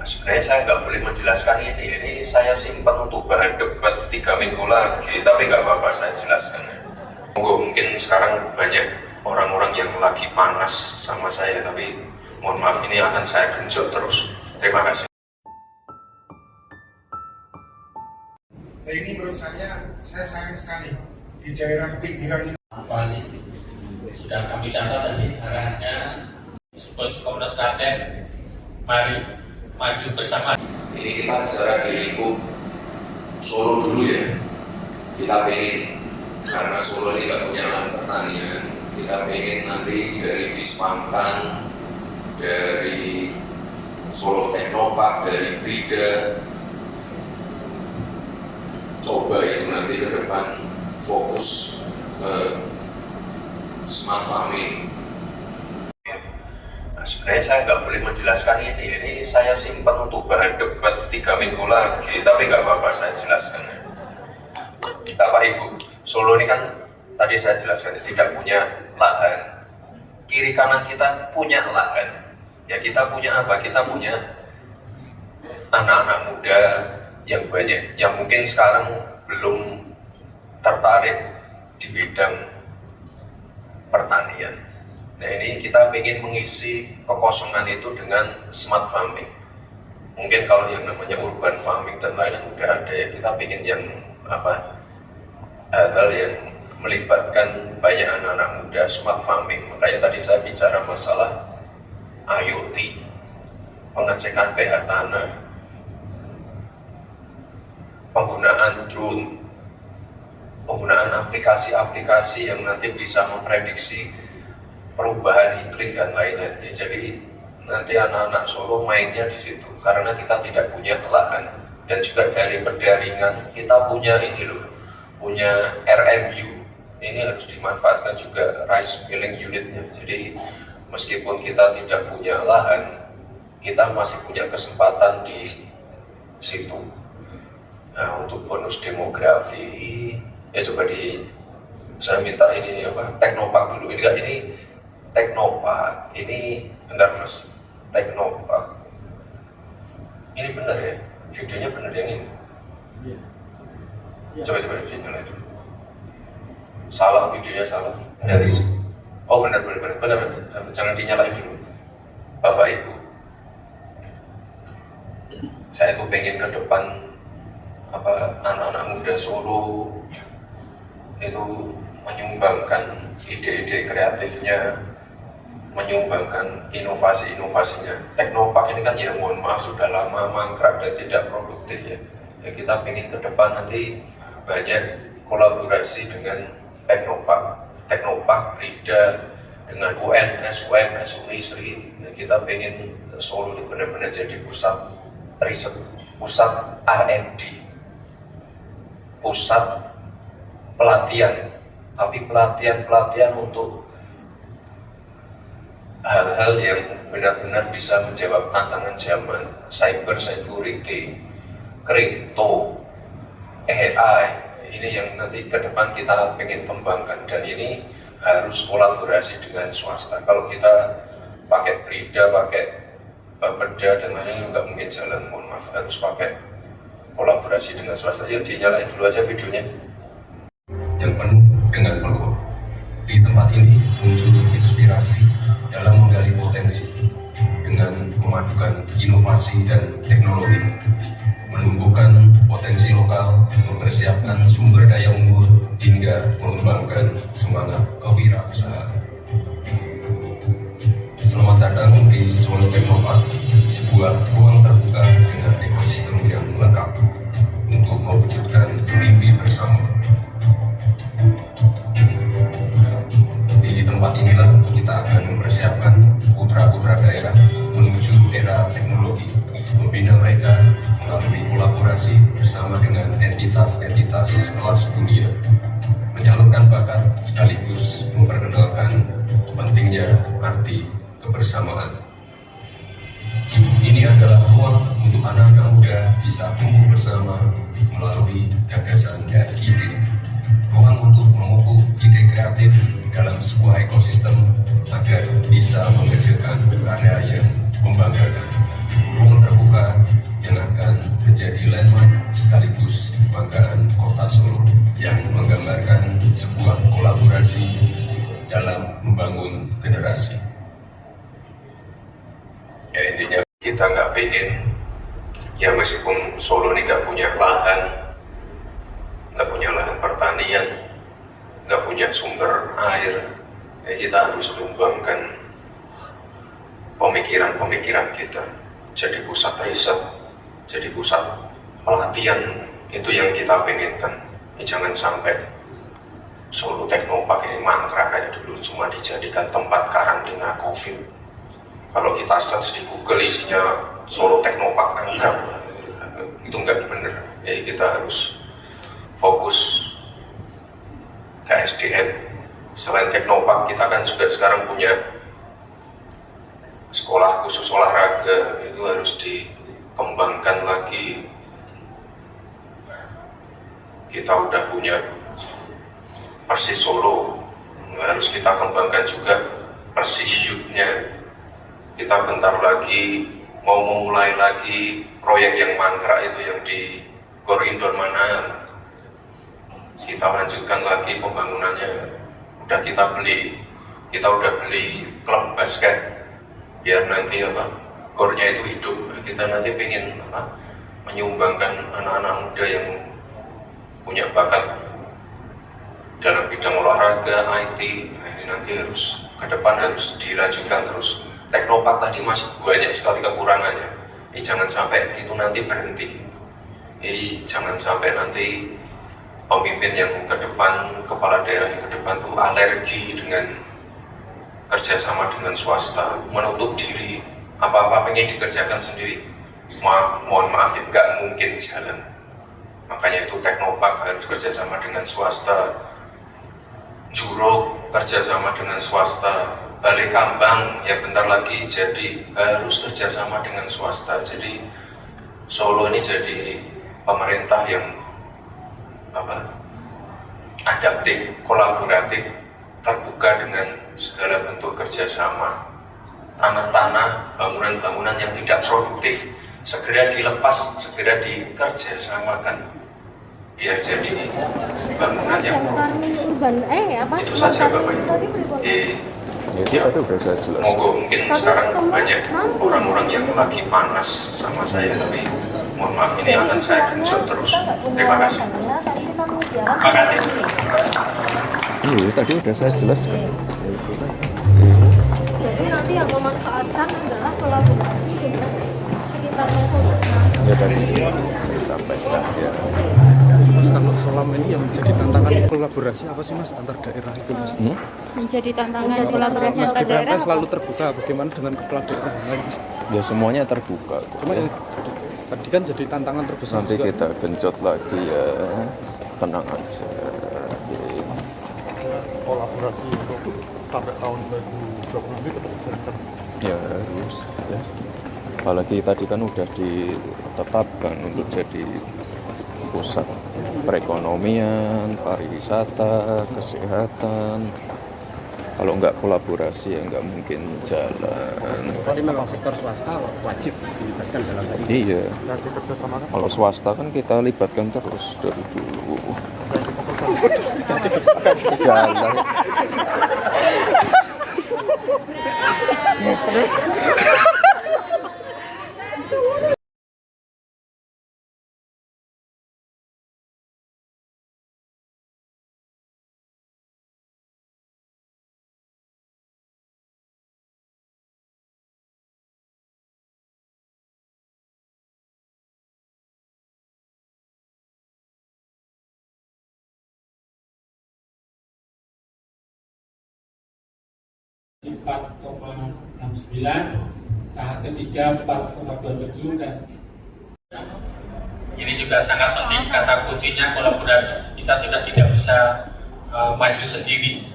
Sebenarnya saya nggak boleh menjelaskan ini saya simpan untuk bahan debat 3 minggu lagi, tapi nggak apa-apa saya jelaskan. Mungkin sekarang banyak orang-orang yang lagi panas sama saya, tapi mohon maaf ini akan saya genjot terus. Terima kasih. Nah, ini menurut saya sayang sekali di daerah pinggiran ini. Sudah kami catat tadi arahannya Komnas Klaten, mari maju bersama. Ini kita bicara di lingkup Solo dulu ya. Kita pengen, karena Solo ini nggak punya lahan pertanian, kita pengen nanti dari Dispampan, dari Solo Teknopark, dari Brida, coba itu nanti ke depan fokus ke smart farming. Sebenarnya saya nggak boleh menjelaskan ini saya simpan untuk bahan debat 3 minggu lagi, tapi nggak apa-apa saya jelaskan. Bapak Ibu, Solo ini kan tadi saya jelaskan tidak punya lahan, kiri kanan kita punya lahan. Ya kita punya apa? Kita punya anak-anak muda yang banyak, yang mungkin sekarang belum tertarik di bidang pertanian. Nah ini kita ingin mengisi kekosongan itu dengan smart farming. Mungkin kalau yang namanya urban farming dan lain-lain udah ada ya, kita ingin yang hal-hal yang melibatkan banyak anak-anak muda, smart farming. Makanya tadi saya bicara masalah IoT, pengecekan pH tanah, penggunaan drone, penggunaan aplikasi-aplikasi yang nanti bisa memprediksi perubahan iklim dan lain-lain. Ya, jadi nanti anak-anak Solo mainnya di situ karena kita tidak punya lahan, dan juga dari pendaringan kita punya ini loh, punya RMU. Ini harus dimanfaatkan juga, rice milling unitnya. Jadi meskipun kita tidak punya lahan, kita masih punya kesempatan di situ. Nah, untuk bonus demografi ya coba saya minta ini Teknopark dulu. Ini Teknopark, ini benar Mas, Teknopark. Ini benar ya, videonya benar yang ini. Coba videonya dulu. Salah videonya salah. Dari benar. Jangan dinyalain dulu. Bapak Ibu, saya tuh pengen ke depan anak-anak muda Solo itu menyumbangkan ide-ide kreatifnya, menyumbangkan inovasi-inovasinya. Teknopark ini kan ya mohon maaf sudah lama mangkrak dan tidak produktif ya. Kita ingin ke depan nanti banyak kolaborasi dengan Teknopark, Brida, dengan UNS, Unisri. Kita ingin Solo ini benar-benar jadi pusat riset, pusat R&D, pusat pelatihan, tapi pelatihan untuk hal-hal yang benar-benar bisa menjawab tantangan zaman, cyber security, crypto, AI. Ini yang nanti ke depan kita ingin kembangkan, dan ini harus kolaborasi dengan swasta. Kalau kita pakai Brida, pakai Bapeda dan lainnya nggak mungkin jalan, mohon maaf, harus pakai kolaborasi dengan swasta. Yuk dinyalain dulu aja videonya. Yang penuh dengan peluang. Di tempat ini muncul inspirasi dalam menggali potensi dengan memadukan inovasi dan teknologi, menumbuhkan potensi lokal, mempersiapkan sumber daya unggul, hingga mengembangkan semangat kewirausahaan. Selamat datang di Solo Teknopark, sebuah ruang terbuka dengan ekosistem yang lengkap untuk mewujudkan mimpi bersama. Di tempat inilah kita akan mempersiapkan putra-putra daerah menuju era teknologi, membina mereka melalui kolaborasi bersama dengan entitas-entitas kelas dunia, menyalurkan bakat sekaligus memperkenalkan pentingnya arti kebersamaan. Ini adalah ruang untuk anak-anak muda bisa tumbuh bersama melalui gagasan dan ide, ruang untuk memupuk ide kreatif dalam sebuah ekosistem agar bisa menghasilkan karya yang membanggakan, ruang terbuka yang menggambarkan sebuah kolaborasi dalam membangun generasi. Ya intinya kita nggak pengen, ya meskipun Solo ini nggak punya lahan pertanian, nggak punya sumber air, ya kita harus kembangkan pemikiran kita jadi pusat riset, jadi pusat pelatihan. Itu yang kita pengenkan. Jangan sampai Solo Teknopark ini mangkrak kayak dulu, cuma dijadikan tempat karantina COVID. Kalau kita search di Google isinya Solo Teknopark, itu nggak bener. Jadi kita harus fokus ke SDM. Selain Teknopark, kita kan juga sekarang punya sekolah khusus olahraga, itu harus dikembangkan lagi. Kita udah punya Persis Solo, harus kita kembangkan juga Persis Youth-nya. Kita bentar lagi mau memulai lagi proyek yang mangkrak itu yang di Gor Indoor Manahan. Kita lanjutkan lagi pembangunannya. Kita udah beli klub basket biar nanti gornya itu hidup. Kita nanti pengen menyumbangkan anak-anak muda yang punya bakat dalam bidang olahraga, IT. Nah, ini nanti harus ke depan harus dilanjutkan terus. Teknopark tadi masih banyak sekali kekurangannya. Jangan sampai itu nanti berhenti. Jangan sampai nanti pemimpin yang ke depan, kepala daerah yang ke depan tuh alergi dengan kerjasama dengan swasta, menutup diri, apa-apa pengen dikerjakan sendiri. Mohon maaf ya, nggak mungkin jalan. Makanya itu Teknopark harus kerjasama dengan swasta, Juruk kerjasama dengan swasta, Balai Kambang ya bentar lagi jadi harus kerjasama dengan swasta. Jadi Solo ini jadi pemerintah yang adaptif, kolaboratif, terbuka dengan segala bentuk kerjasama. Tanah-tanah, bangunan-bangunan yang tidak produktif segera dilepas, segera dikerjasamakan biar jadi bangunan yang produktif. Itu saja Bapak Ibu. Itu tadi udah saya jelas. Mungkin sekarang banyak orang-orang yang lagi panas sama saya, tapi mohon maaf ini akan saya genjot terus. Terima kasih. Terima kasih. Iya, tadi udah saya jelaskan. Jadi nanti yang memanfaatkan adalah kolaborasi dengan sekitarnya saudara. Ya tadi saya sampaikan ya. Mas, kalau selama ini yang menjadi tantangan kolaborasi apa sih Mas antar daerah itu Mas? Menjadi tantangan kolaborasi Mas antar Gibran daerah. selalu terbuka, bagaimana dengan kepala daerah yang lain? Ya semuanya terbuka. Cuma yang tadi kan jadi tantangan terbesar Nanti juga. kita genjot lagi ya, tenang aja. Kolaborasi untuk sampai tahun 2020 ini tetap diserahkan. Ya harus ya. Apalagi tadi kan udah ditetapkan untuk jadi pusat perekonomian, pariwisata, kesehatan. Kalau nggak kolaborasi ya nggak mungkin jalan. Tapi memang sektor swasta wajib dilibatkan dalam hal ini. Iya. Nanti kerjasama Kalau swasta kan kita libatkan terus dari dulu. Jalan. Di 4,69, tahap ketiga 4,27 dan ini juga sangat penting. Kata kuncinya kolaborasi. Kita sudah tidak bisa maju sendiri.